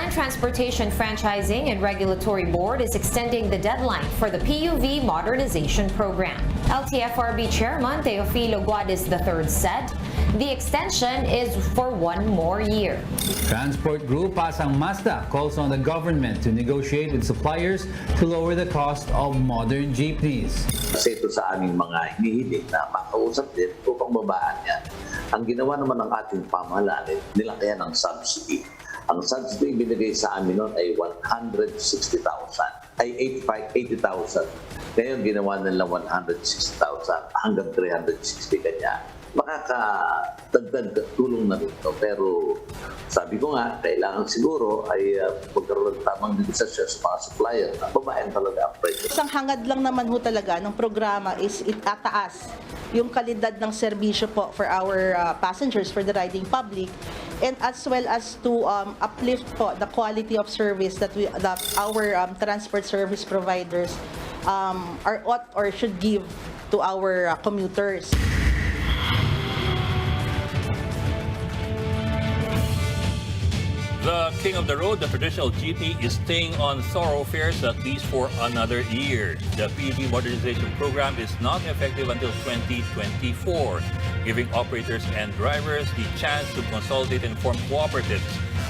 Foreign Transportation Franchising and Regulatory Board is extending the deadline for the PUV Modernization Program. LTFRB Chairman Teofilo Guadis III said the extension is for 1 more year. Transport Group Pasang Mazda calls on the government to negotiate with suppliers to lower the cost of modern jeepneys. Kasi ito sa aming mga hinihiling na makausap din upang babaan yan. Ang ginawa naman ng ating pamahalaan, nilakayan ng subsidy. Ang subsidy binigay sa amin noon ay 160,000, ay 80,000. Ngayon ginawa nila 160,000 hanggang 360 kanya. Makakadagdag tulong na rito. Pero sabi ko nga, kailangan siguro ay magkaroon ng tamang negosasyon sa mga supplier na babayan talaga ang presyo. Isang hangad lang naman ho talaga ng programa is itataas yung kalidad ng serbisyo po for our passengers, for the riding public, and as well as to uplift po the quality of service that our transport service providers ought or should give to our commuters. The king of the road, the traditional jeepney, is staying on thoroughfares at least for another year. The PUV modernization program is not effective until 2024, giving operators and drivers the chance to consolidate and form cooperatives.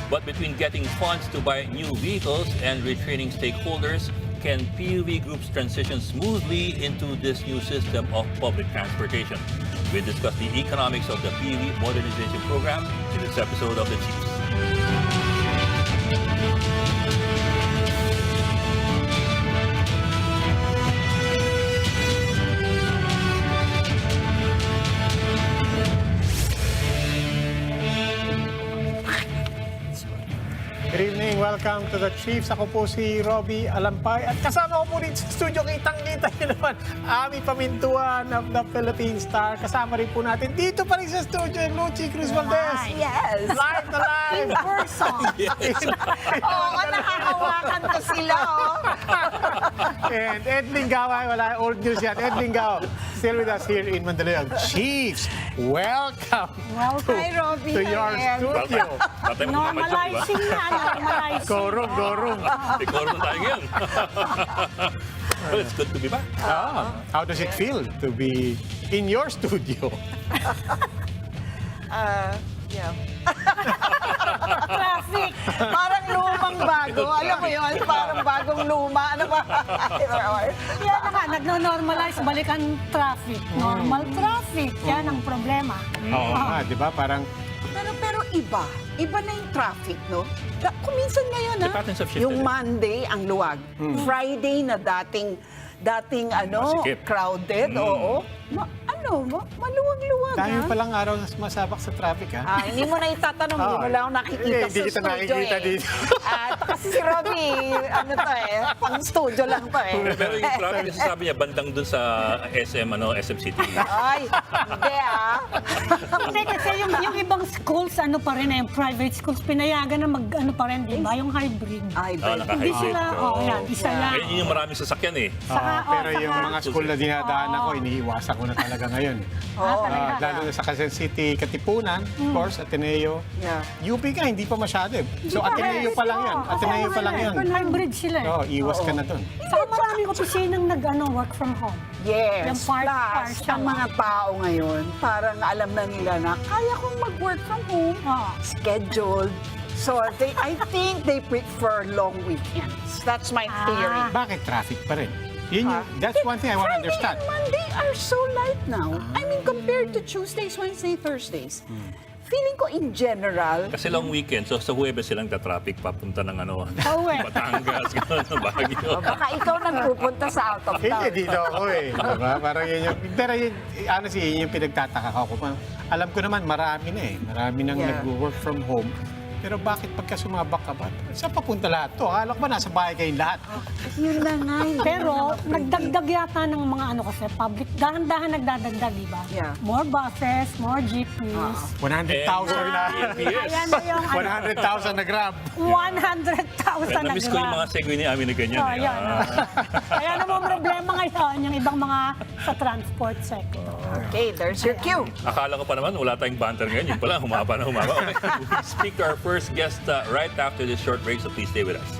But between getting funds to buy new vehicles and retraining stakeholders, can PUV groups transition smoothly into this new system of public transportation? We discuss the economics of the PUV modernization program in this episode of the Chiefs. Good evening, welcome to the Chiefs. Ako po si Robbie Alampay at kasama ko po dito sa studio, kitang-kita niyo naman aming pamintuan of the Philippine Star. Kasama rin po natin dito pa rin sa studio yung Lucy Cruz Valdez. Yes. Live na live. In person. Oo, nakakawakan ko sila. And Ed Lingao, wala, old news yan. Ed Lingao, still with us here in Mandaluyong. Chiefs, welcome Hi, Robbie. to your studio. Normalizing na, normalizing. Gorong. Siguro tayo ngayon. Well, it's good to be back. How does it feel to be in your studio? Traffic. Parang lumang bago. Alam mo yun? Parang bagong luma. Ano ba? Yan na nga, nagno-normalize, balikan traffic. Normal traffic, yan ang problema. Oo nga, di ba? Parang Pero iba na yung traffic, no? Kuminsan ngayon, The patterns have shifted. yung Monday, ang luwag. Friday na dating Masikip. crowded, oo. Maluwag-luwag, dahil ha? palang araw na sumasabak sa traffic, ha? Hindi mo na itatanong, hindi mo lang ako nakikita Hindi sa kita studio nakikita dito. Kasi si Robbie, pang studio lang to Pero yung traffic, kasi sabi niya, bandang dun sa SM City. Ay, hindi Hindi, kasi yung ibang schools, ano pa rin, yung private schools, pinayagan na mag-ano pa rin, di ba? Yung hybrid. Ay, Hindi sila, yan, isa lang. Eh, yun yung maraming sasakyan eh. Pero yung mga school na dinadaan ako, iniiwasan ko na talaga ngayon. Lalo na sa Quezon City, Katipunan, of course, Ateneo. Yeah. UP ka, hindi pa masyado. So, Ateneo pa lang yan. Ateneo pa lang yan. Hybrid sila. Oo, iwas ka na dun. Saka maraming opisinang work from home. Yes, Yung part plus, siya. ang mga tao ngayon, parang alam na nila na kaya kong mag-work from home, scheduled. So, I think they prefer long weekends. That's my theory. Bakit traffic pa rin? That's one thing I want to understand. Friday and Monday are so light now. I mean, compared to Tuesdays, Wednesdays, Thursdays. Feeling ko in general, Kasi long weekend, so sa Huwebes silang traffic papunta ng Pauwi. Batangas, Baguio. baka ikaw nagpupunta sa out of Hindi, town. dito ako eh. Diba? Parang yun yung, pero yun, honestly, yun yung pinagtataka ko. Alam ko naman, marami na eh. Marami nang nag-work from home. Pero bakit pagka sumabak ka ba? Saan papunta lahat to? Akala ko ba nasa bahay kayong lahat? Yun na nga. Pero nagdagdag yata ng mga kasi public, dahan-dahan nagdadagdag, di ba? Yeah. More buses, more jeepneys. 100,000 na. Ayan na yung 100,000 na grab. 100,000 na Namiss ko yung mga segue ni Ami na ganyan. Ayan. Kaya naman problema Ayun, yung ibang mga sa transport sector. Okay, there's your cue. Akala ko pa naman wala tayong banter ngayon. Yun pala, humaba na humaba. Okay. We'll speak to our first guest right after this short break, so please stay with us.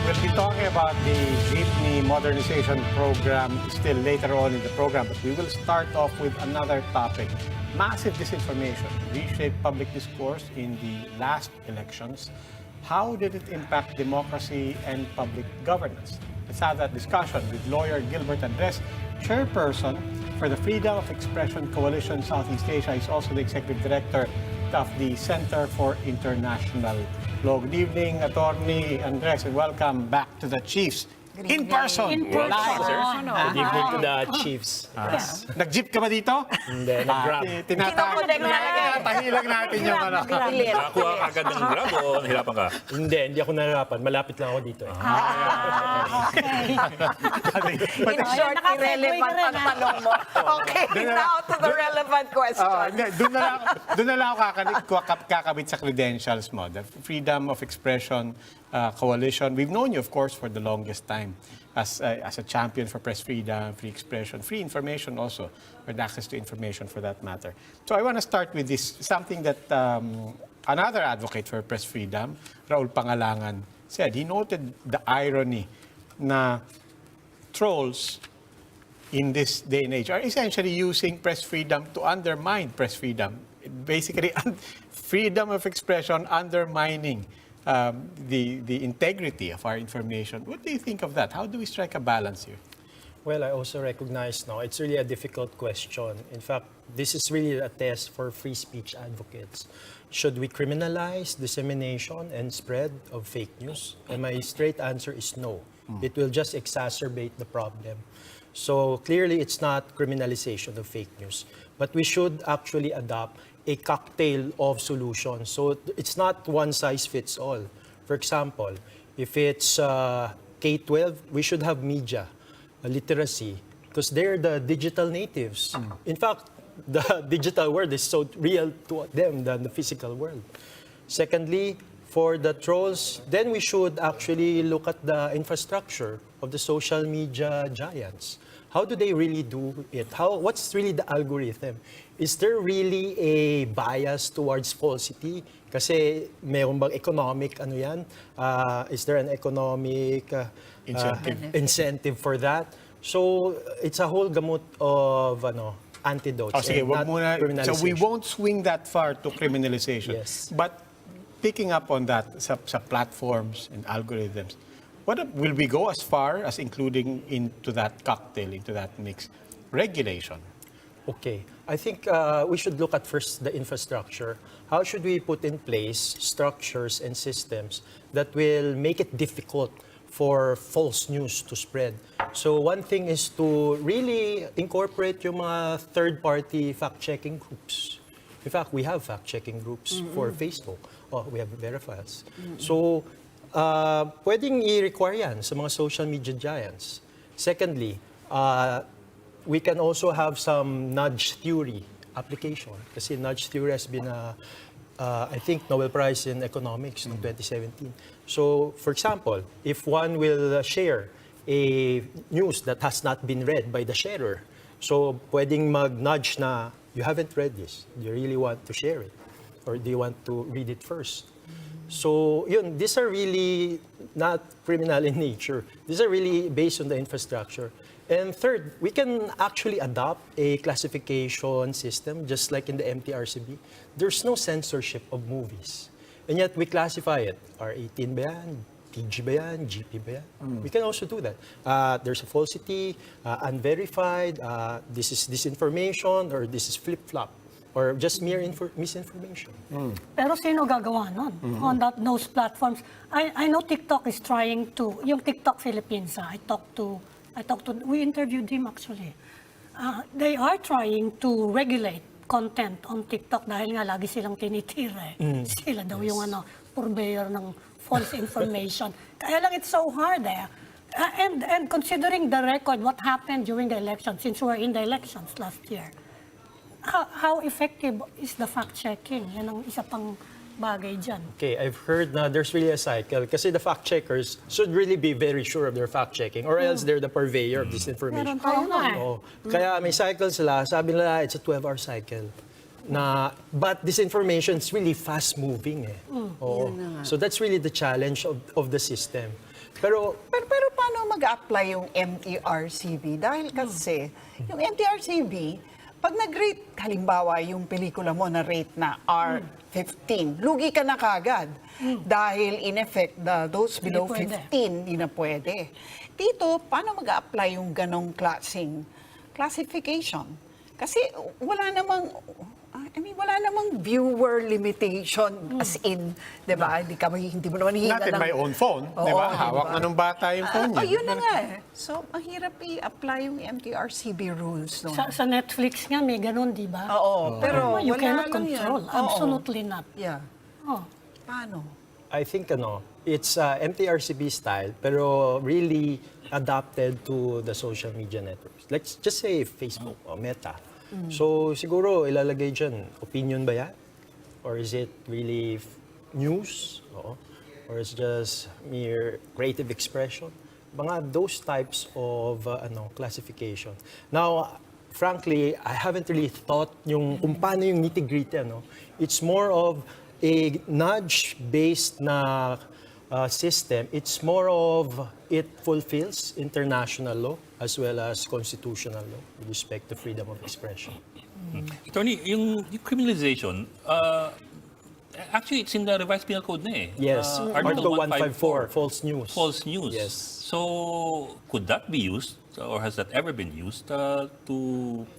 We'll be talking about the Jeepney Modernization Program still later on in the program, but we will start off with another topic. Massive disinformation reshaped public discourse in the last elections. How did it impact democracy and public governance? Let's have that discussion with lawyer Gilbert Andres, chairperson for the Freedom of Expression Coalition Southeast Asia. He's also the executive director of the Center for International Law. Good evening, Attorney Andres, and welcome back to the Chiefs. In person! In person. Live. Sir. Good evening to the Chiefs. Nag-jeep ka ba dito? Hindi, nag-grab. Kinokonek talaga. Tinatahilan natin yung ano. Pilit. Nakakuha ka agad ng grab o nahirapan ka? Hindi ako nahirapan. Malapit lang ako dito. Okay. In short, Nakasegue irrelevant ka rin, ang tanong mo. Okay, now to the relevant question. Doon na lang ako kakabit sa credentials mo. The Freedom of Expression Coalition. We've known you, of course, for the longest time as a champion for press freedom, free expression, free information also, with access to information for that matter. So I want to start with this, something that another advocate for press freedom, Raul Pangalangan, said. He noted the irony na trolls in this day and age are essentially using press freedom to undermine press freedom. Basically, freedom of expression undermining the integrity of our information. What do you think of that? How do we strike a balance here? Well, I also recognize now it's really a difficult question. In fact, this is really a test for free speech advocates. Should we criminalize dissemination and spread of fake news? And my straight answer is no. It will just exacerbate the problem. So clearly, it's not criminalization of fake news, but we should actually adopt a cocktail of solutions. So it's not one size fits all. For example, if it's K-12, we should have media literacy because they're the digital natives. In fact, the digital world is so real to them than the physical world. Secondly, for the trolls, then we should actually look at the infrastructure of the social media giants. How do they really do it? What's really the algorithm? Is there really a bias towards falsity? Kasi mayroon bang economic is there an economic incentive for that? So it's a whole gamut of antidotes. Oh, sige, wag muna. So we won't swing that far to criminalization. Yes. But picking up on that sa platforms and algorithms, will we go as far as including into that cocktail, into that mix, regulation? Okay. I think we should look at first the infrastructure. How should we put in place structures and systems that will make it difficult for false news to spread? So one thing is to really incorporate yung mga third-party fact-checking groups. In fact, we have fact-checking groups for Facebook. We have Verifiles. So pwedeng i-require yan sa mga social media giants. Secondly, we can also have some nudge theory application. Kasi nudge theory has been, I think, Nobel Prize in Economics in 2017. So, for example, if one will share a news that has not been read by the sharer, so pwedeng mag-nudge na, you haven't read this. Do you really want to share it? Or do you want to read it first? So, these are really not criminal in nature. These are really based on the infrastructure. And third, we can actually adopt a classification system, just like in the MTRCB. There's no censorship of movies. And yet, we classify it. R18 ba yan? PG ba yan? GP ba yan? We can also do that. There's a falsity, unverified, this is disinformation, or this is flip-flop, or just mere misinformation. Pero sino gagawa nun on those platforms? I know TikTok is trying to, yung TikTok Philippines, we interviewed him actually. They are trying to regulate content on TikTok dahil nga lagi silang tinitira. Sila daw yung purveyor ng false information. Kaya lang it's so hard and considering the record, what happened during the election, since we were in the elections last year, how effective is the fact-checking? Yan ang isa pang bagay dyan. Okay, I've heard na there's really a cycle kasi the fact checkers should really be very sure of their fact checking or else they're the purveyor of disinformation. Meron tayo nga Kaya may cycle sila, sabi nila it's a 12-hour cycle. But disinformation is really fast-moving Oo. So that's really the challenge of the system. Pero Paano mag-apply yung MTRCB? Dahil kasi, yung MTRCB, pag nag-rate, halimbawa, yung pelikula mo na rate na R15, lugi ka na kagad. Dahil in effect, those below Hindi pwede. 15, hindi na pwede. Dito, paano mag-apply yung ganong klaseng classification? Kasi wala namang viewer limitation as in, 'di ba? Hindi mo naman hihinga Not in my own phone, di ba? Hawak na nung bata yung phone niya. Yun na nga So, mahirap i-apply yung MTRCB rules doon. Sa Netflix nga may ganun, di ba? Oo, pero You wala cannot lang control. yan. Absolutely not. Yeah. Oh. Paano? I think it's MTRCB style pero really adapted to the social media networks. Let's just say Facebook o Meta. So siguro ilalagay dyan, opinion ba yan? Or is it really news? Or is just mere creative expression? Mga those types of classification. Now, frankly, I haven't really thought kung paano yung nitty-gritty. It's more of a nudge-based na system. It's more of it fulfills international law as well as constitutional law with respect to freedom of expression. Attorney, yung criminalization, actually it's in the revised penal code na eh. Yes, Article 154, false news. False news. Yes. So, could that be used, or has that ever been used to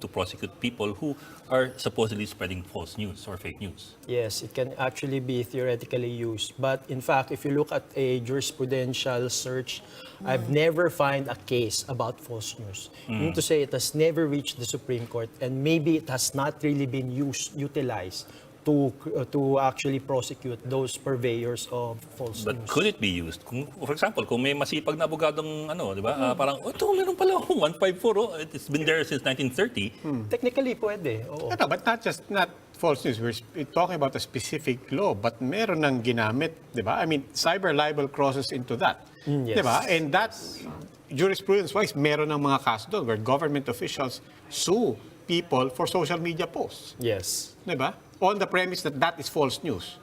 prosecute people who are supposedly spreading false news or fake news? Yes, it can actually be theoretically used. But in fact, if you look at a jurisprudential search, I've never found a case about false news. Meaning to say it has never reached the Supreme Court and maybe it has not really been utilized to actually prosecute those purveyors of false But news. could it be used? For example, kung may masipag na abogadong di ba? Parang, ito, meron pala akong 154, it's been there since 1930. Technically, pwede. Oo. No, but not false news. We're talking about a specific law, but meron ng ginamit, di ba? I mean, cyber libel crosses into that. Yes. Di ba? And that's, jurisprudence-wise, meron ng mga kaso doon where government officials sue people for social media posts. Yes. Di ba? On the premise that that is false news.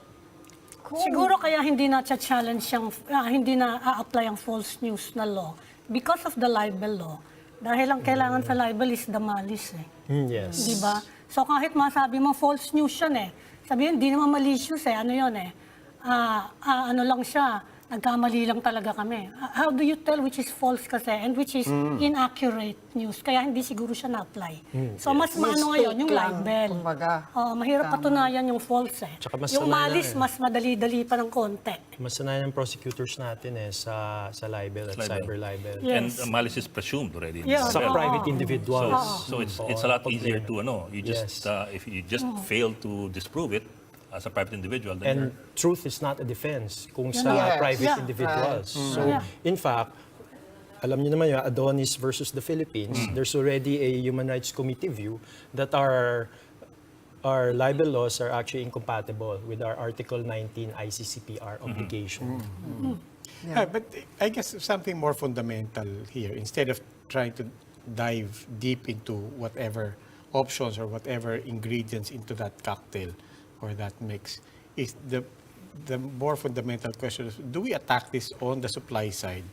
Siguro kaya hindi na challenge hindi na a-apply ang false news na law because of the libel law. Dahil ang kailangan sa libel is the malice Yes. Di ba? So kahit masabi mo false news yan sabihin, hindi naman malicious ano yun ano lang siya, nagkamali lang talaga kami. How do you tell which is false kasi and which is inaccurate news? Kaya hindi siguro siya na-apply. So mas maano ngayon yung libel. Mahirap patunayan yung false Tsaka mas Yung sanay malice, na mas madali-dali pa ng konti. Mas sanayan ng prosecutors natin sa libel at Libel. cyber libel. Yes. And malice is presumed already. Yeah. Sa Well, private individuals. So it's a lot easier to you just Yes. if you just fail to disprove it as a private individual, then And you're truth is not a defense kung sa Yes. private Yeah. individuals. So, Yeah. in fact, alam niyo naman yung Adonis versus the Philippines, there's already a Human Rights Committee view that our libel laws are actually incompatible with our Article 19 ICCPR obligation. But I guess something more fundamental here, instead of trying to dive deep into whatever options or whatever ingredients into that cocktail or that mix, is the more fundamental question is, do we attack this on the supply side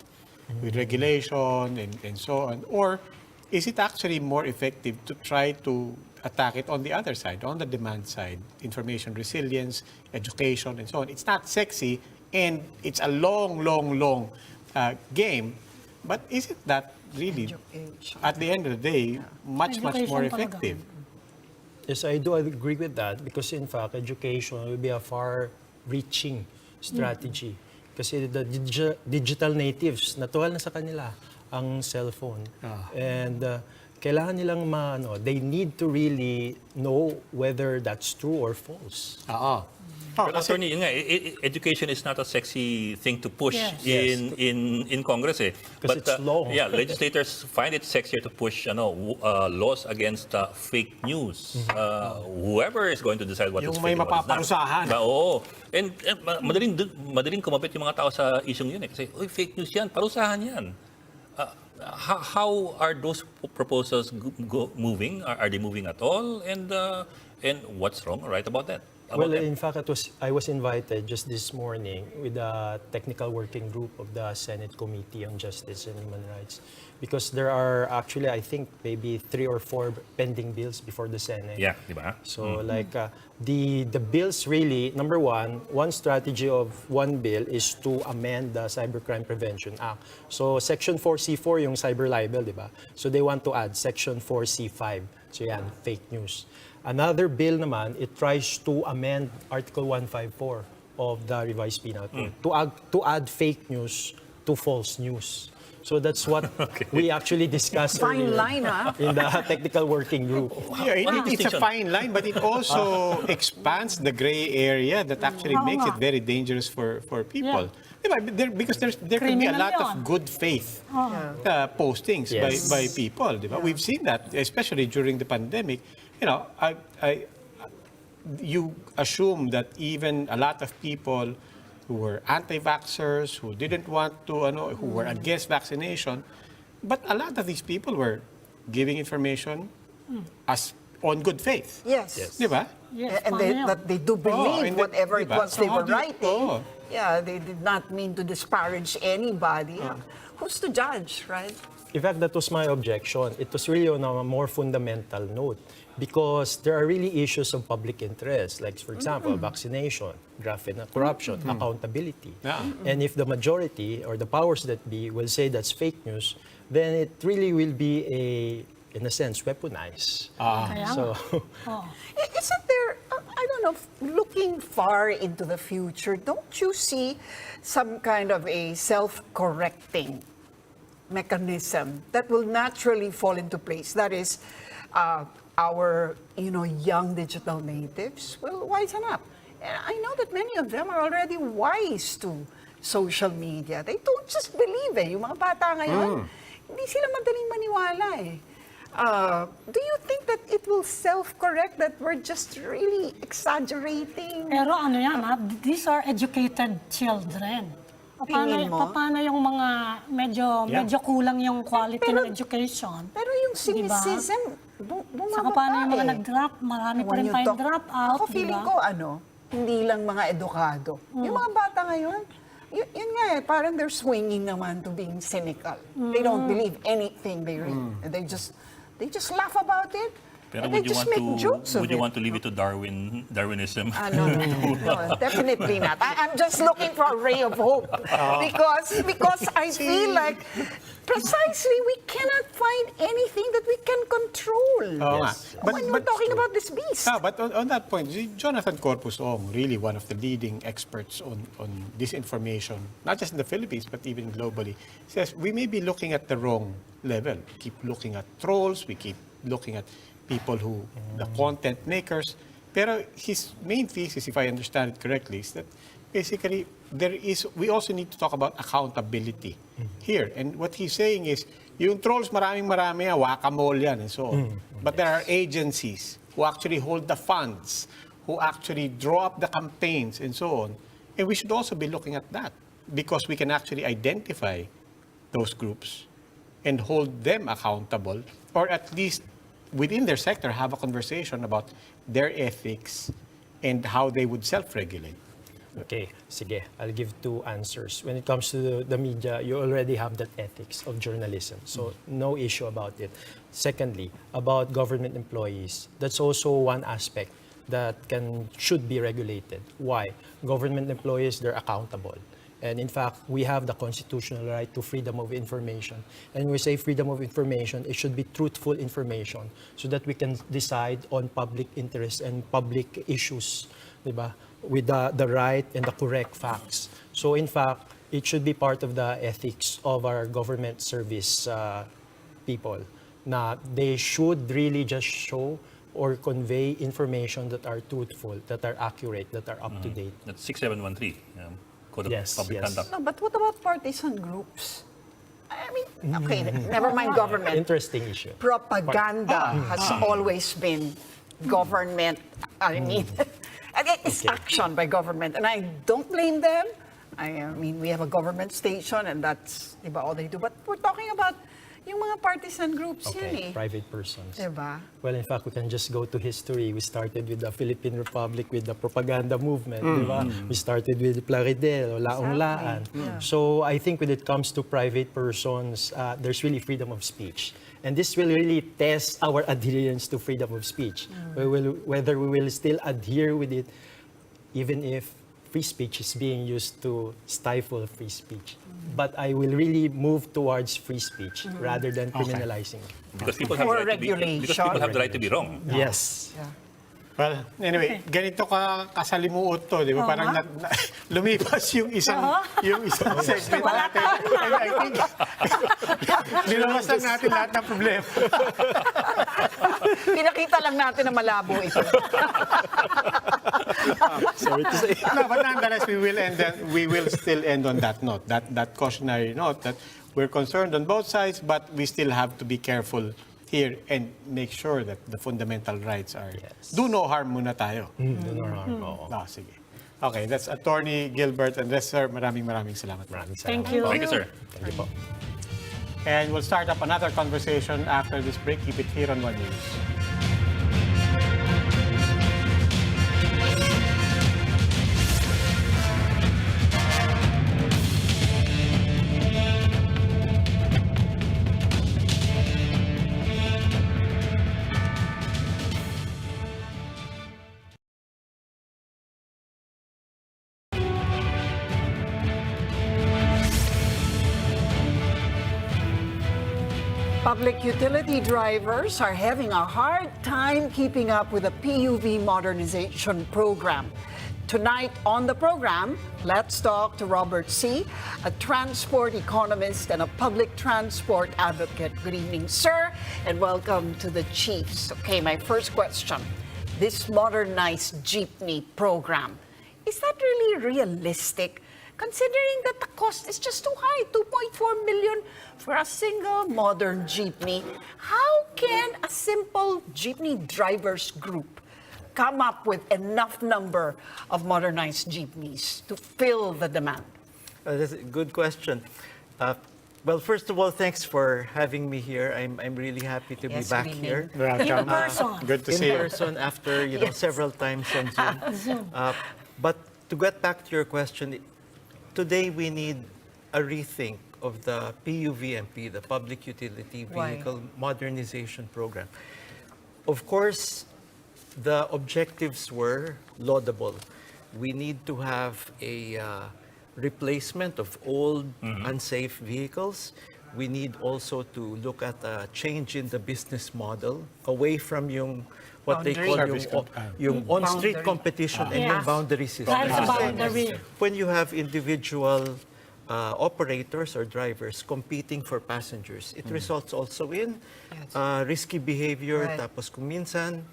with regulation and so on, or is it actually more effective to try to attack it on the other side, on the demand side, information resilience, education, and so on? It's not sexy, and it's a long game, but is it that really, at the end of the day, much more Education talaga. effective? Yes, I do agree with that because in fact, education will be a far-reaching strategy. Kasi the digital natives, natural na sa kanila ang cellphone. And kailangan nilang they need to really know whether that's true or false. Oo. But attorney, yun nga, education is not a sexy thing to push Yes. in Congress. Because it's law. Yeah, legislators find it sexier to push laws against fake news. Whoever is going to decide what is Yung fake may and what is not. mapaparusahan. Oo. And madaling kumapit yung mga tao sa isyong yun. Kasi, fake news yan, parusahan yan. How are those proposals moving? Are they moving at all? And what's wrong or right about that? Well, in fact, I was invited just this morning with a technical working group of the Senate Committee on Justice and Human Rights, because there are actually, I think, maybe 3 or 4 pending bills before the Senate. Yeah, di ba? So the bills really, number one strategy of one bill is to amend the Cybercrime Prevention Act. So Section 4C4 yung cyber libel, di ba? So they want to add Section 4C5. So yan, fake news. Another bill naman, it tries to amend Article 154 of the revised penal code to add fake news to false news. So that's what we actually discussed Fine earlier line, in the technical working group. Yeah, it's a fine line, but it also expands the gray area that actually makes it very dangerous for people. Because there can be a Criminal lot yun. of good faith postings Yes. by people. Diba? We've seen that, especially during the pandemic. You assume that even a lot of people who were anti-vaxxers, who didn't want to, who were against vaccination, but a lot of these people were giving information as on good faith. Yes. Diba? Yes, And paano yun? that they do believe and whatever it diba? was they So how were do you- writing. Yeah, they did not mean to disparage anybody. Who's to judge, right? In fact, that was my objection. It was really on a more fundamental note because there are really issues of public interest, like, for example, vaccination, graft and corruption, accountability. Yeah. And if the majority or the powers that be will say that's fake news, then it really will be in a sense, weaponized. Kaya nga. So, Isn't there, I don't know, looking far into the future, don't you see some kind of a self-correcting mechanism that will naturally fall into place? That is, our young digital natives will wisen up. And I know that many of them are already wise to social media. They don't just believe Yung mga bata ngayon, hindi sila madaling maniwala Do you think that it will self-correct, that we're just really exaggerating? Pero ano yan, these are educated children. Tingin mo? Paano yung mga medyo kulang yung quality Pero- ng education? Pero yung Diba? cynicism, bumababa Saka paano yung mga nag-drop, marami pa rin tayong drop out, Ako feeling diba? ko, hindi lang mga edukado. Yung mga bata ngayon, yun nga parang they're swinging naman to being cynical. They don't believe anything they read. And they just laugh about it. Pero and they would you just want make to jokes of would you it. want to leave it to Darwinism? No, definitely not. I'm just looking for a ray of hope because I feel like precisely we cannot find anything that we can control. Yes. When we're talking about this beast. But on that point, Jonathan Corpus Ong, really one of the leading experts on disinformation, not just in the Philippines, but even globally, says we may be looking at the wrong level. We keep looking at trolls, we keep looking at people the content makers. Pero his main thesis, if I understand it correctly, is that basically we also need to talk about accountability here. And what he's saying is, yung trolls marami, whack-a-mole yan and so on. But there are agencies who actually hold the funds, who actually draw up the campaigns and so on. And we should also be looking at that because we can actually identify those groups and hold them accountable, or at least within their sector have a conversation about their ethics and how they would self-regulate. okay, sige, I'll give 2 answers. When it comes to the media, you already have that ethics of journalism, so no issue about it. Secondly, about government employees, that's also one aspect that should be regulated. Why? Government employees, they're accountable. And in fact, we have the constitutional right to freedom of information. And when we say freedom of information, it should be truthful information so that we can decide on public interest and public issues, diba? With the right and the correct facts. So in fact, it should be part of the ethics of our government service people na they should really just show or convey information that are truthful, that are accurate, that are up to date. That's 6713, Code of Yes, Public yes. Conduct. No, but what about partisan groups? I mean, okay, never mind government. Interesting issue. Propaganda has always been government. I mean, it's action by government, and I don't blame them. I mean, we have a government station, and that's diba, all they do. But we're talking about yung mga partisan groups yan eh. Private persons. Diba? Well, in fact, we can just go to history. We started with the Philippine Republic with the propaganda movement, di ba? We started with Plaridel, Laong-Laan. Yeah. So I think when it comes to private persons, there's really freedom of speech. And this will really test our adherence to freedom of speech. Whether we will still adhere with it, even if free speech is being used to stifle free speech. But I will really move towards free speech rather than criminalizing it. Because people have Or the right to be, because people have the right to be wrong. Yes. Well, anyway, ganito ka kasalimuot to, di ba? Parang lumipas yung isang segment natin. And I think, nilamas lang natin lahat ng problema. Pinakita lang natin na malabo ito. Sorry to say. No, but nonetheless, we will still end on that note, that cautionary note that we're concerned on both sides, but we still have to be careful here and make sure that the fundamental rights are... Do no harm muna tayo. Do no harm. Oo. Sige. Okay, that's Attorney Gilbert and Sir. Maraming salamat. Thank you. Thank you, sir. Thank you po. And we'll start up another conversation after this break. Keep it here on One News. Public utility drivers are having a hard time keeping up with the PUV modernization program. Tonight on the program, let's talk to Robert C., a transport economist and a public transport advocate. Good evening, sir, and welcome to the Chiefs. Okay, my first question. This modernized jeepney program, is that really realistic? Considering that the cost is just too high, 2.4 million for a single modern jeepney, how can a simple jeepney drivers group come up with enough number of modernized jeepneys to fill the demand? That's a good question. Well, first of all, thanks for having me here. I'm really happy to Yes, be back good evening. here Welcome. person. Good to in see you. person after several times on Zoom. But to get back to your question, today we need a rethink of the PUVMP, the Public Utility Why? Vehicle Modernization Program. Of course, the objectives were laudable. We need to have a replacement of old, unsafe vehicles. We need also to look at a change in the business model away from what they call Service yung on-street Boundary. competition and yung Yes. boundary system. That's a boundary. When you have individual operators or drivers competing for passengers, it results also in risky behavior. Right. Tapos kung minsan,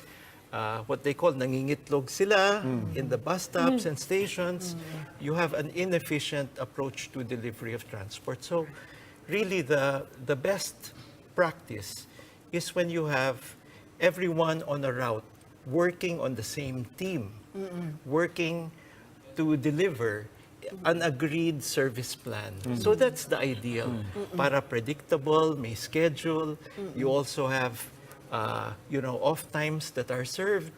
what they call nangingitlog sila in the bus stops and stations, you have an inefficient approach to delivery of transport. So really the best practice is when you have everyone on a route working on the same team, working to deliver an agreed service plan. So that's the ideal. Para predictable, may schedule. You also have, off times that are served.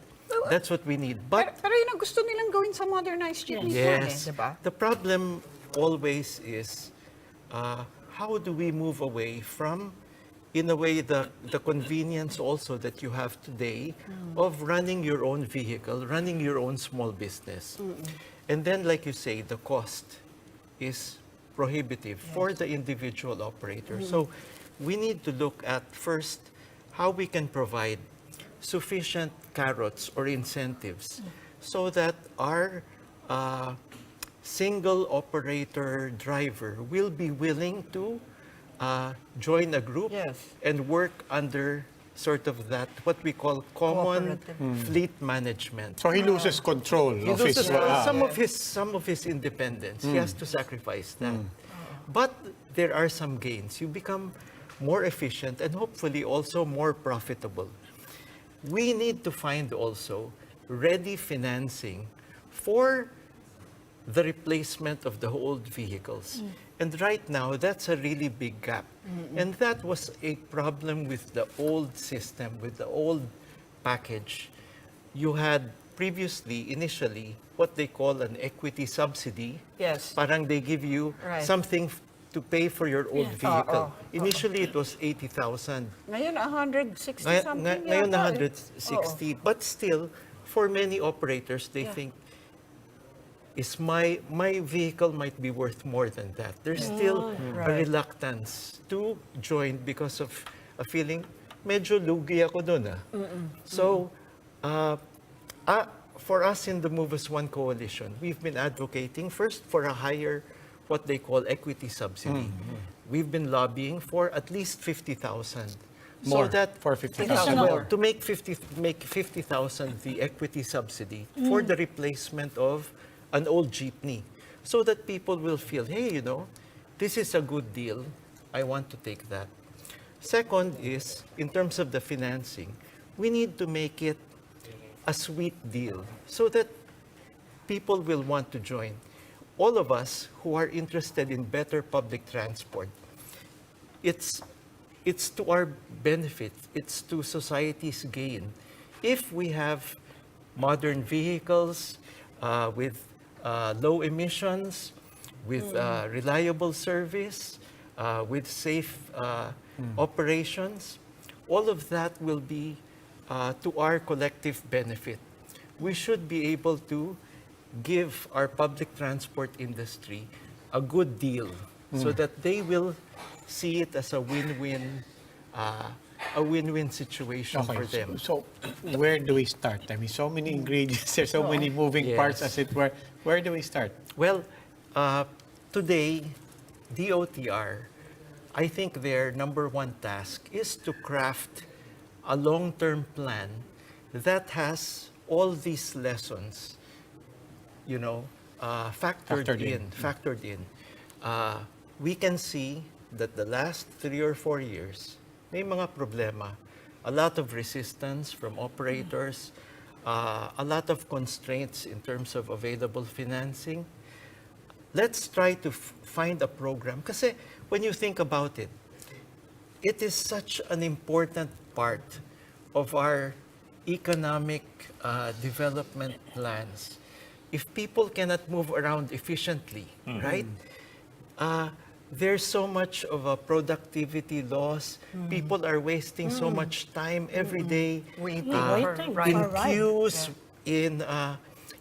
That's what we need. But Pero yun ang gusto nilang gawin sa modernized jeepneys yan yes, diba? the problem always is how do we move away from, in a way, the convenience also that you have today of running your own vehicle, running your own small business. And then, like you say, the cost is prohibitive for the individual operator. So we need to look at first how we can provide sufficient carrots or incentives so that our single operator driver will be willing to join a group Yes. and work under sort of that, what we call common Cooperative. fleet management. So he loses control He of his... loses some of his independence. He has to sacrifice that. But there are some gains. You become more efficient and hopefully also more profitable. We need to find also ready financing for the replacement of the old vehicles. And right now, that's a really big gap. And that was a problem with the old system, with the old package. You had previously, initially, what they call an equity subsidy. Yes. Parang they give you Right. something to pay for your old Yeah. vehicle. Initially, it was 80,000. Ngayon, 160 something Ngayon, yata eh. 160. But still, for many operators, they think, my vehicle might be worth more than that. There's still a reluctance to join because of a feeling, medyo lugi ako dun. So, for us in the Move as One coalition, we've been advocating first for a higher, what they call equity subsidy. We've been lobbying for at least 50,000. More, So that for 50,000 Additional. more. to make 50,000 the equity subsidy for the replacement of an old jeepney, so that people will feel, hey, this is a good deal. I want to take that. Second is, in terms of the financing, we need to make it a sweet deal so that people will want to join. All of us who are interested in better public transport, it's to our benefit, it's to society's gain. If we have modern vehicles with low emissions, with reliable service, with safe operations, all of that will be to our collective benefit. We should be able to give our public transport industry a good deal so that they will see it as a win-win situation for them. So where do we start? I mean, so many ingredients, there's so many moving parts, Yes. as it were. Where do we start? Well, today, DOTR, I think their number one task is to craft a long-term plan that has all these lessons, factored in. We can see that the last 3 or 4 years, may mga problema, a lot of resistance from operators, a lot of constraints in terms of available financing. Let's try to find a program. Kasi when you think about it, it is such an important part of our economic development plans. If people cannot move around efficiently, right? There's so much of a productivity loss. People are wasting so much time every day Waiting Waiting for for in a ride. queues, in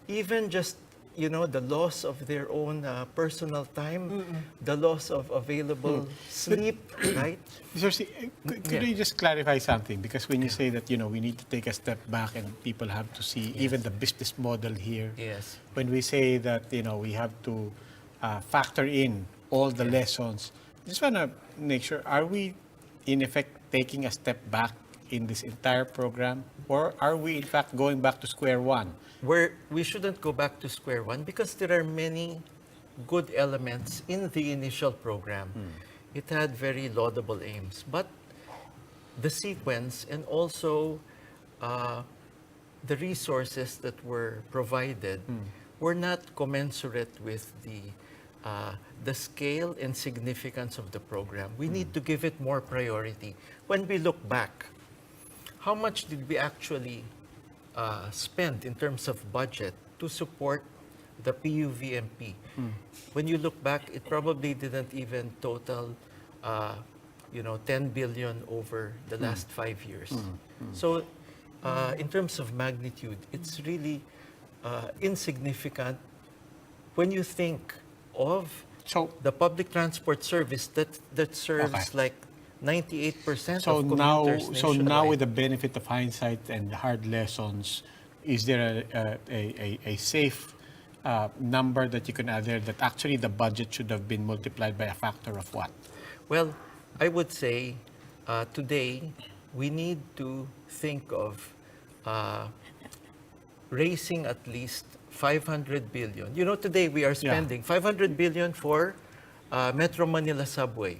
even just the loss of their own personal time, the loss of available sleep, right? Sir, could you just clarify something? Because when you say that, we need to take a step back and people have to see even the business model here. Yes. When we say that, we have to factor in all the lessons, just want to make sure, are we in effect taking a step back in this entire program? Or are we in fact going back to square one? Where we shouldn't go back to square one because there are many good elements in the initial program. It had very laudable aims, but the sequence and also the resources that were provided were not commensurate with the scale and significance of the program. We need to give it more priority. When we look back, how much did we actually spend in terms of budget to support the PUVMP? When you look back, it probably didn't even total 10 billion over the last 5 years. So in terms of magnitude, it's really insignificant when you think of the public transport service that serves like 98% So of now, commuters so now with nationwide. the benefit of hindsight and hard lessons, is there a safe number that you can add there that actually the budget should have been multiplied by a factor of what? Well, I would say today we need to think of raising at least 500 billion. You know, today we are spending 500 billion for Metro Manila subway,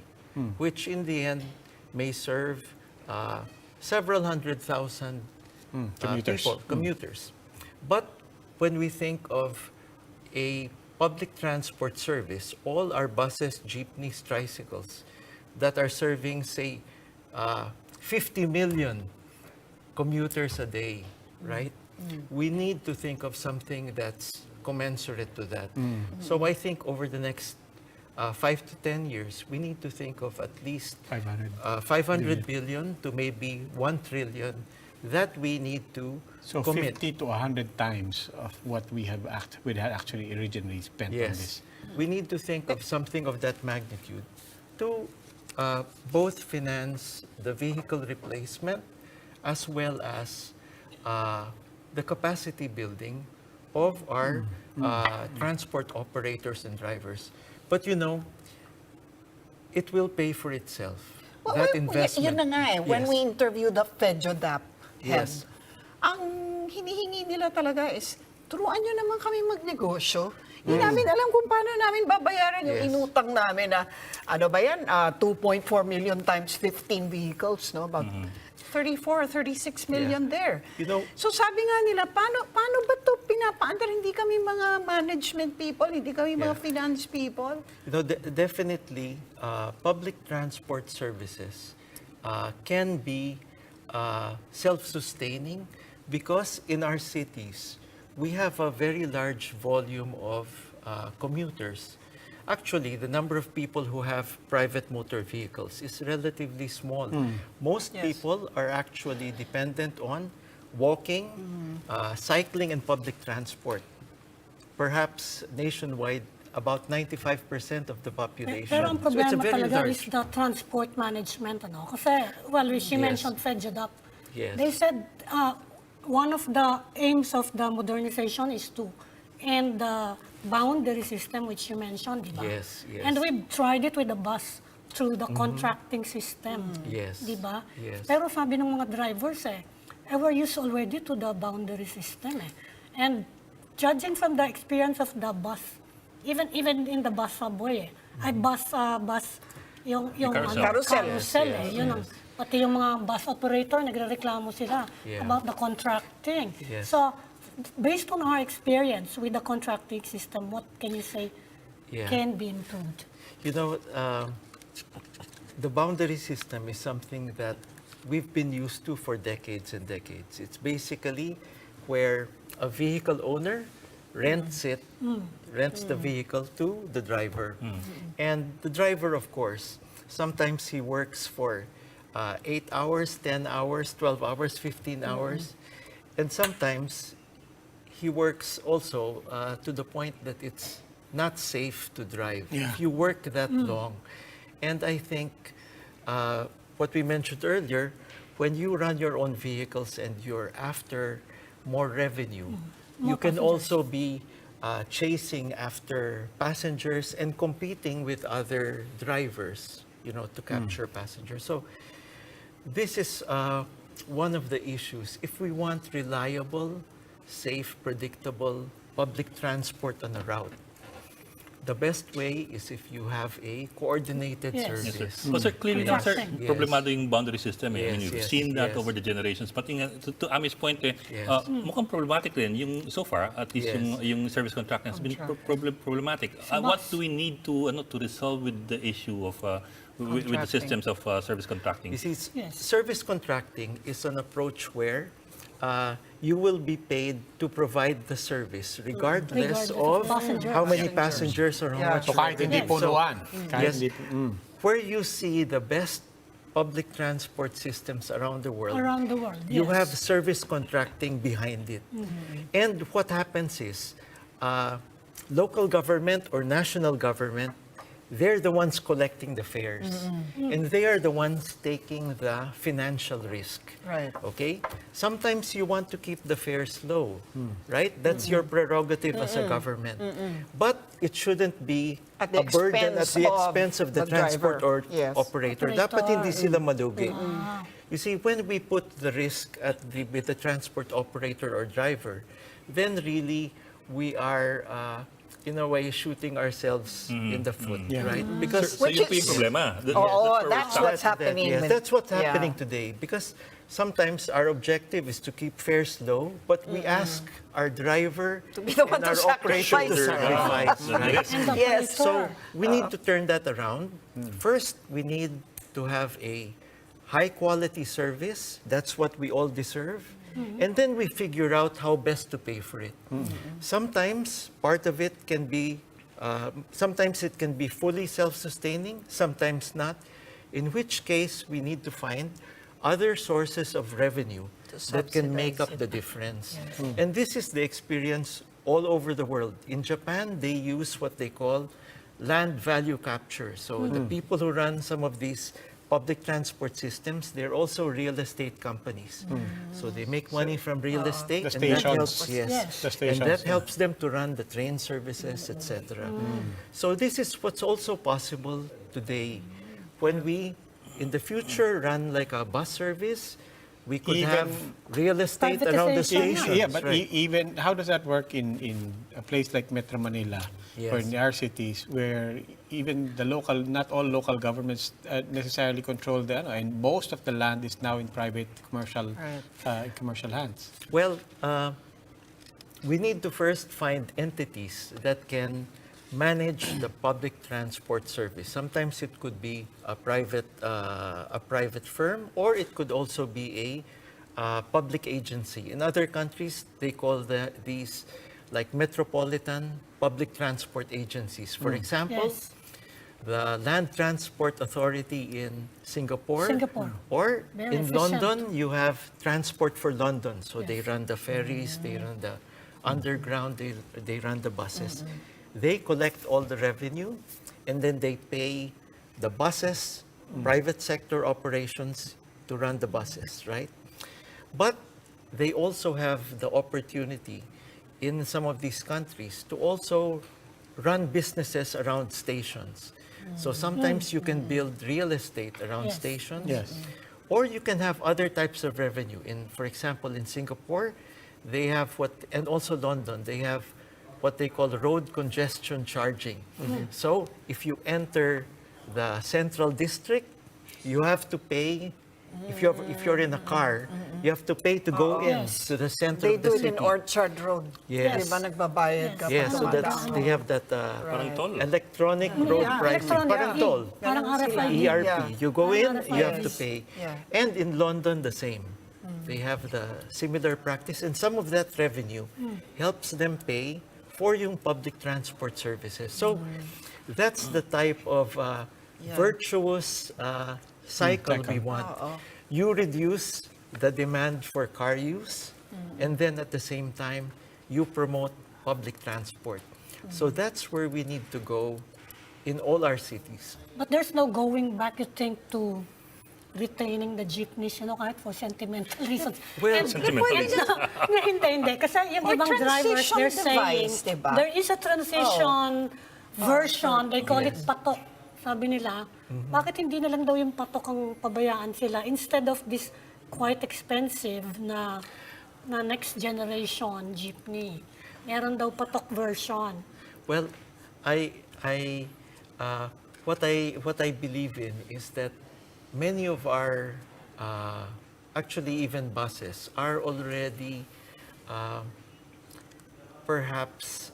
which in the end may serve several 100,000 commuters. But when we think of a public transport service, all our buses, jeepneys, tricycles that are serving, say, 50 million commuters a day, right? We need to think of something that's commensurate to that. So I think over the next 5 to 10 years, we need to think of at least 500 billion to maybe 1 trillion that we need to So commit. 50 to 100 times of what we had actually originally spent on this. Yes, we need to think of something of that magnitude to both finance the vehicle replacement as well as the capacity building of our transport operators and drivers. But you know, it will pay for itself. That investment. Yun na nga eh. When Yes. we interviewed the FEDJODAP head, Yes. ang hinihingi nila talaga is, turuan nyo naman kami magnegosyo. Hindi namin alam kung paano namin babayaran yung Yes. inutang namin na, ano ba yan, 2.4 million times 15 vehicles, no? About 34 or 36 million there. You know- So sabi nga nila, paano ba ito pinapaandar? Hindi kami mga management people, hindi kami mga finance people. You know, definitely, public transport services can be self-sustaining because in our cities, we have a very large volume of commuters. Actually, the number of people who have private motor vehicles is relatively small. Most people are actually dependent on walking, cycling, and public transport. Perhaps nationwide, about 95% of the population. Pero ang So it's a problema very talaga large. is the transport management. Ano? Kasi, well, she mentioned FEDJODAP. Yes. They said one of the aims of the modernization is to end the boundary system, which you mentioned, di ba? Yes, yes. And we've tried it with the bus through the contracting system. Yes, Di ba? yes. Pero sabi ng mga drivers we're used already to the boundary system And judging from the experience of the bus, even in the bus subway ay bus yung Carousel. carousel Yes, yun ang pati yung mga bus operator nagrereklamo sila Yeah. about the contracting. Yes. So based on our experience with the contracting system, what can you say Yeah. can be improved? You know, the boundary system is something that we've been used to for decades and decades. It's basically where a vehicle owner rents the vehicle to the driver. And the driver, of course, sometimes he works for 8 hours, 10 hours, 12 hours, 15 hours. And sometimes he works also to the point that it's not safe to drive if you work that long. And I think what we mentioned earlier, when you run your own vehicles and you're after more revenue, you can also be chasing after passengers and competing with other drivers, you know, to capture passengers. So this is one of the issues. If we want reliable, safe, predictable public transport on a route, the best way is if you have a coordinated Yes. service. Yes, sir. Sir, clearly now, sir, Contracting. Yes. problemado yung boundary system. I mean, Yes, you've yes, seen that yes. over the generations. Pati nga, to Ami's point, Yes. mukhang problematic rin. Yung, so far, at least Yes. yung service contracting has been problematic. What do we need to resolve with the issue of with the Contracting. systems of service contracting? You see, Yes. service contracting is an approach where you will be paid to provide the service regardless Regardless of of passengers. how many passengers or how Yeah. much So kahit hindi revenue. punuan. Kahit Yes. hindi, Where you see the best public transport systems around the world, Around the world, you yes. have service contracting behind it. And what happens is, local government or national government, they're the ones collecting the fares. And they are the ones taking the financial risk. Right. Okay? Sometimes you want to keep the fares low, right? That's your prerogative as a government. But it shouldn't be At the a burden at expense the of expense of the the transport driver. or Yes. operator. Dapat hindi sila malugi. You see, when we put the risk with the transport operator or driver, then really we are, in a way, shooting ourselves in the foot, right? Because So yun po Which yung is- problema. That's what's happening. Yes, with- that's what's happening Yeah. today. Because sometimes our objective is to keep fares low, but we ask our driver To be the one and to our operator to sacrifice. sacrifice, right? And the Yes. So operator. we need to turn that around. First, we need to have a high quality service. That's what we all deserve. And then we figure out how best to pay for it. Sometimes part of it can be, sometimes it can be fully self-sustaining, sometimes not. In which case, we need to find other sources of revenue that can make up the difference. And this is the experience all over the world. In Japan, they use what they call land value capture. So the people who run some of these public transport systems, they're also real estate companies. So they make money from real estate, The and that stations. helps, Yes. yes, The and stations, that yeah. helps them to run the train services, etc. So this is what's also possible today. When we, in the future, run like a bus service, we could have real estate around the Privatization, stations. Yeah, but right? even how does that work in a place like Metro Manila or in our cities where even the local, not all local governments necessarily control the, and most of the land is now in private commercial hands. Well, we need to first find entities that can manage the public transport service. Sometimes it could be a private firm, or it could also be a public agency. In other countries, they call these like metropolitan public transport agencies. For example, Yes. the Land Transport Authority in Singapore. Singapore. Or Very in efficient. London, you have Transport for London. So they Yes. run the ferries, they run the underground, they run the buses. They collect all the revenue, and then they pay the buses, private sector operations to run the buses, right? But they also have the opportunity in some of these countries to also run businesses around stations. So sometimes you can build real estate around Yes. stations. Yes. Or you can have other types of revenue. For example, in Singapore, they have and also London, they have what they call road congestion charging. So if you enter the central district, you have to pay. If you're in a car, you have to pay to go in Yes. to the center They of the do it city. in Orchard Road. Yes. Di ba nagbabayad ka? Yeah, pag so dumadaan? they have that Parang toll. electronic road pricing, electronic, parang toll. Parang Ganun sila. RFID. ERP. Yeah. You go in, Parang you have to RFID. pay. Yeah. And in London, the same. They have the similar practice, and some of that revenue helps them pay for yung public transport services. So that's the type of virtuous cycle we want. You reduce the demand for car use, and then at the same time, you promote public transport. So that's where we need to go in all our cities. But there's no going back, you think, to retaining the jeepneys, kahit for sentimental reasons. Well, Sentimental. Hindi. Kasi yung Or ibang drivers, transition they're saying, device, diba? there is a transition version, they call it patok. Sabi nila, bakit hindi na lang daw yung patok ang pabayaan sila instead of this quite expensive na next generation jeepney. Meron daw patok version. Well, what I believe in is that many of our, actually even buses, are already perhaps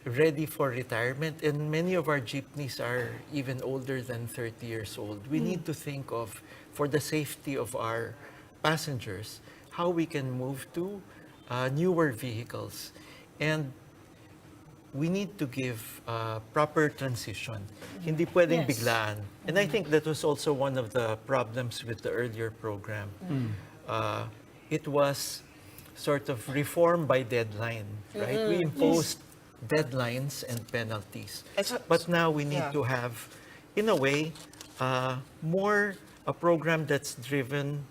ready for retirement, and many of our jeepneys are even older than 30 years old. We need to think of, for the safety of our passengers, how we can move to newer vehicles. And we need to give proper transition. Hindi pwedeng Yes. biglaan. And I think that was also one of the problems with the earlier program. It was sort of reform by deadline, right? We imposed deadlines and penalties. But now we need to have, in a way, more a program that's driven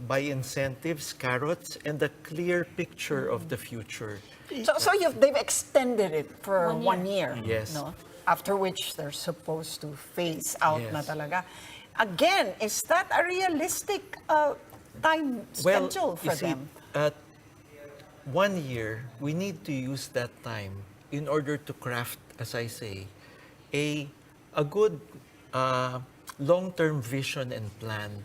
by incentives, carrots, and a clear picture of the future. So they've extended it for 1 year. Yes. No? After which they're supposed to phase out Yes. na talaga. Again, is that a realistic time schedule for you see, them? at 1 year, we need to use that time in order to craft, as I say, a good long-term vision and plan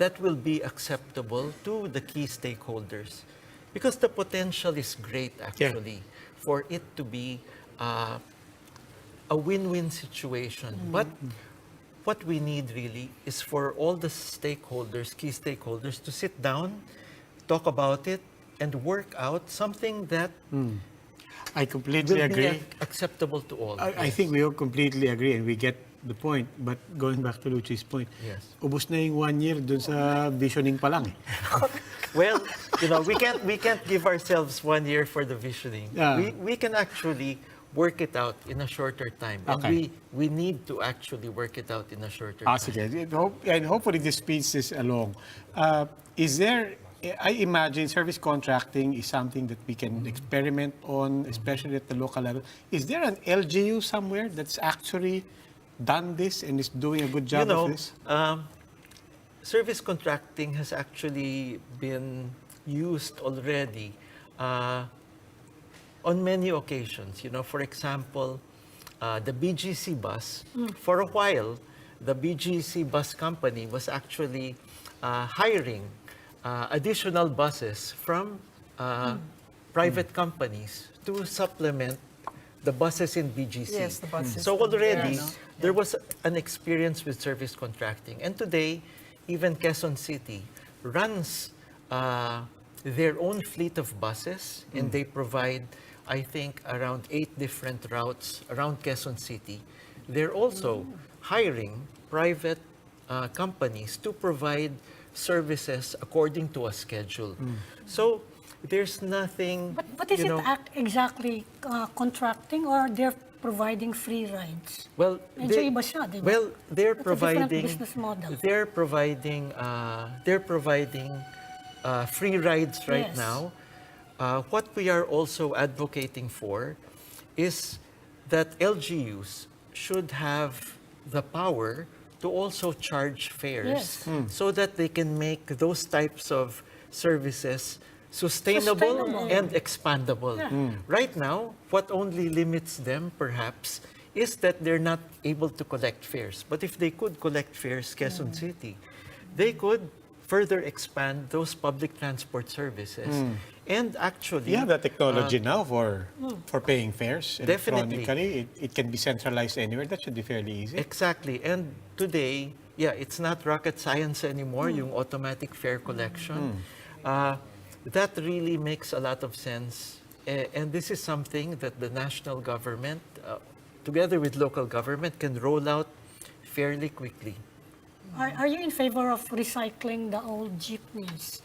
that will be acceptable to the key stakeholders. Because the potential is great, actually, for it to be a win-win situation. But what we need really is for all the stakeholders, key stakeholders, to sit down, talk about it, and work out something that I completely will agree. be acceptable to all. I think we all completely agree and we get the point. But going back to Luci's point, Yes. ubos na yung 1 year dun sa visioning pa lang eh. Well, we can't give ourselves 1 year for the visioning. Yeah. We can actually work it out in a shorter time. Okay. And we need to actually work it out in a shorter Ah, time. sige. And hopefully this speeds this along. Is there, I imagine service contracting is something that we can experiment on, especially at the local level. Is there an LGU somewhere that's actually done this and is doing a good job of this? Service contracting has actually been used already on many occasions. For example, the BGC bus, for a while, the BGC bus company was actually hiring additional buses from private companies to supplement the buses in BGC. Yes, the buses So from there, already, no? there was an experience with service contracting. And today, even Quezon City runs their own fleet of buses, and they provide, I think, around 8 different routes around Quezon City. They're also hiring private companies to provide services according to a schedule. So there's nothing. But is it exactly contracting or they're providing free rides? Well, Medyo iba siya, di ba? well, they're It's a different providing business model. they're providing free rides right Yes. now. What we are also advocating for is that LGUs should have the power to also charge fares Yes. so that they can make those types of services sustainable and expandable. Right now, what only limits them, perhaps, is that they're not able to collect fares. But if they could collect fares, Quezon City, they could further expand those public transport services. And actually, You have that technology now for paying fares Definitely. electronically. It can be centralized anywhere. That should be fairly easy. exactly. And today, it's not rocket science anymore, yung automatic fare collection. That really makes a lot of sense. And this is something that the national government, together with local government, can roll out fairly quickly. Are you in favor of recycling the old jeepneys?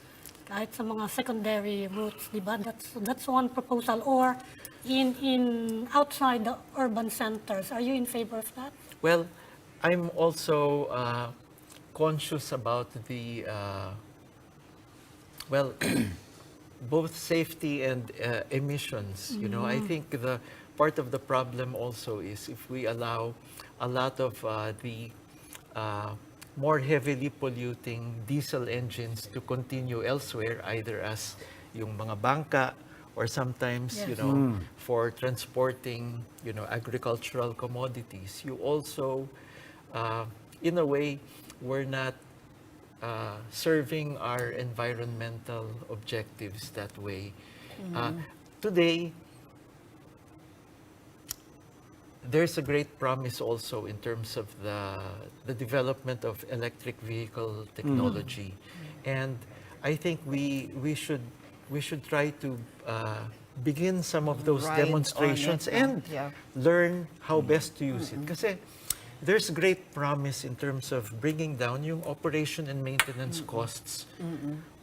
Kahit sa mga secondary routes, di ba? That's one proposal. Or in outside the urban centers, are you in favor of that? Well, I'm also conscious about the, both safety and emissions. I think the part of the problem also is if we allow a lot of the more heavily polluting diesel engines to continue elsewhere, either as yung mga bangka or sometimes, for transporting, agricultural commodities. You also, in a way, we're not serving our environmental objectives that way. Today, there's a great promise also in terms of the development of electric vehicle technology. And I think we should try to begin some of those Ride on demonstrations it, and yeah. learn how best to use it. Kasi there's great promise in terms of bringing down yung operation and maintenance costs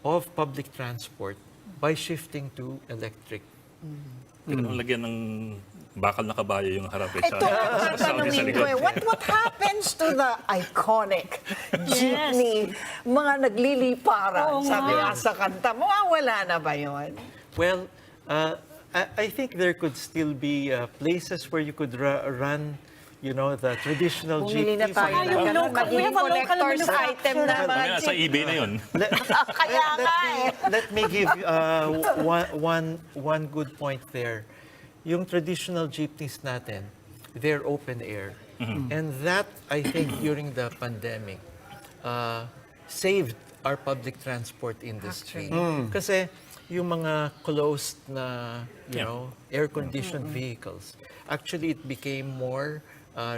of public transport by shifting to electric. Lagyan ng bakal na kabayo yung harap. Ito ang tatanungin ko eh. What happens to the iconic jeepney? Mga nagliliparan, Oo sabi nga. nga sa kanta. Mawawala na ba yun? Well, I think there could still be places where you could run, the traditional Bumili na jeepneys. tayo Ah, ng yung ganun. local- we Magiging have a local collector's manufacturer. item na mga Mamaya, sa jeep. eBay na yun. Kaya nga eh. Let me give one good point there. Yung traditional jeepneys natin, they're open air. And that, I think, during the pandemic, saved our public transport industry. Kasi yung mga closed na, air-conditioned vehicles, actually it became more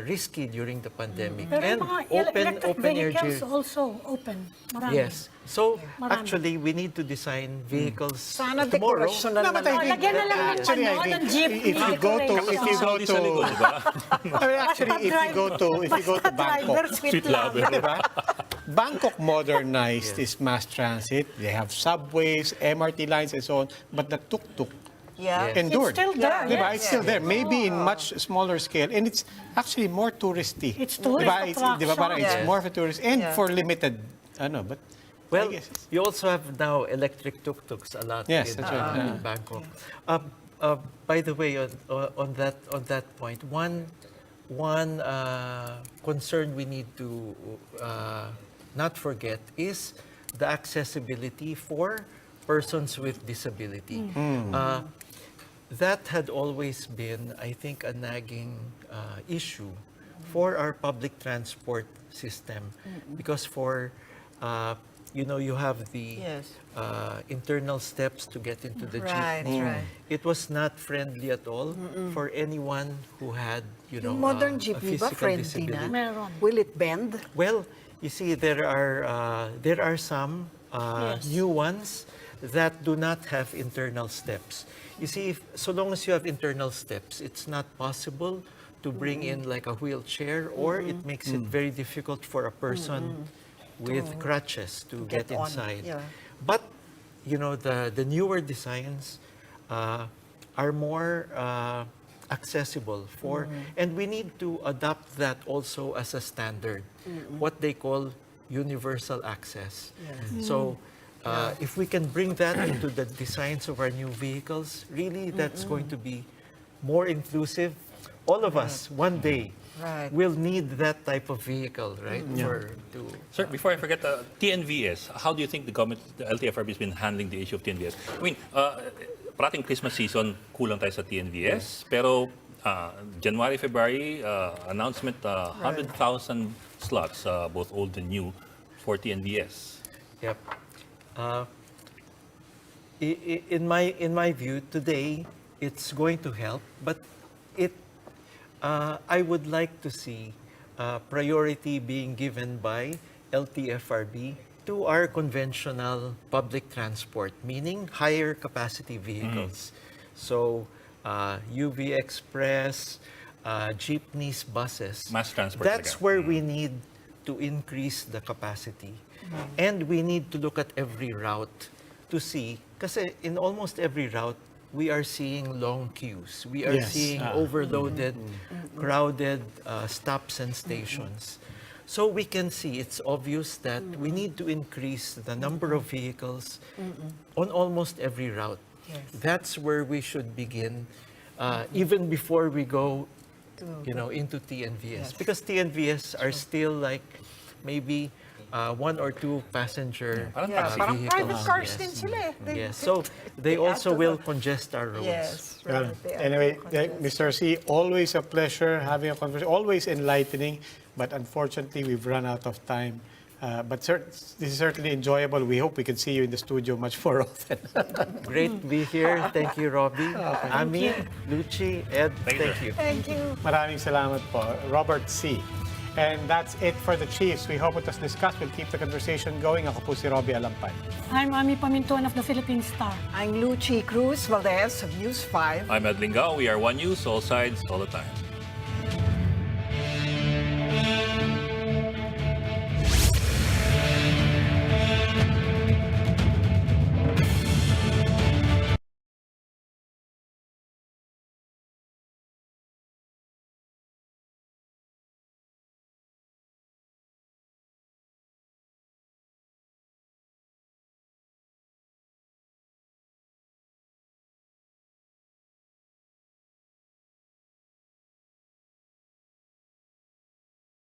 risky during the pandemic. Pero And yung mga electric open-air vehicles also open. Marami. Yes. So, Marami. actually, we need to design vehicles Sana tomorrow. dekorasyon na Dapat I naman. think- Lagyan na lang ng Actually, I ano, think ng jeepney. if you go to Saudi sa likod, di ba? I mean, actually, if you go to driver, Bangkok, sweet Sweet love. lover. diba? Bangkok modernized is mass transit. They have subways, MRT lines, and so on. But the tuk-tuk Yeah. endured. It's still there, Diba? yes. It's still there. Maybe in much smaller scale. And it's actually more touristy. It's tourist Diba? Parang it's attraction. more of a tourist. And Yeah. for limited, but Well, I guess it's- you also have now electric tuk-tuks a lot Yes, in, that's right. in Bangkok. By the way, on that point, one concern we need to not forget is the accessibility for persons with disability. That had always been, I think, a nagging issue for our public transport system, because you have the Yes. internal steps to get into the Right, jeepney. right. It was not friendly at all for anyone who had, Yung modern a jeepney ba, physical friendly na? disability. Meron. Will it bend? Well, you see, there are some new ones that do not have internal steps. You see, so long as you have internal steps, it's not possible to bring in like a wheelchair, or it makes it very difficult for a person with crutches to get on, inside. yeah. But the newer designs are more accessible for, and we need to adopt that also as a standard, what they call universal access. So if we can bring that into the designs of our new vehicles, really that's going to be more inclusive. All of us one day Right. will need that type of vehicle, right? Sir, before I forget, TNVS, how do you think the government, the LTFRB has been handling the issue of TNVS? I mean, parating Christmas season, kulang tayo sa TNVS, pero January, February, announcement, 100,000 slots, both old and new, for TNVS. Yep. In my view, today it's going to help, but I would like to see priority being given by LTFRB to our conventional public transport, meaning higher capacity vehicles. So UV Express, jeepneys, buses. Mass transport That's talaga. where we need to increase the capacity. And we need to look at every route to see, kasi in almost every route, we are seeing long queues. We are Yes. seeing overloaded, crowded stops and stations. So we can see, it's obvious that we need to increase the number of vehicles on almost every route. That's where we should begin, even before we go, into TNVS. Because TNVS are still like maybe one or two passenger Parang vehicles. private cars Yes. din sila eh. Yes, so they add also to will the- congest our roads. Yes. Well, right. They are anyway, very Mr. C, always a pleasure having a conversation, always enlightening, but unfortunately we've run out of time. But this is certainly enjoyable. We hope we can see you in the studio much more often. Great to be here. Thank you, Robbie. Ami, Luci, Ed, thank you. Thank you. Maraming salamat po. Robert C. And that's it for the Chiefs. We hope it was discussed. We'll keep the conversation going. Ako po si Robbie Alampay. I'm Ami Pamintuan of the Philippine Star. I'm Lucy Cruz Valdez of News 5. I'm Ed Lingao. We are One News, all sides, all the time.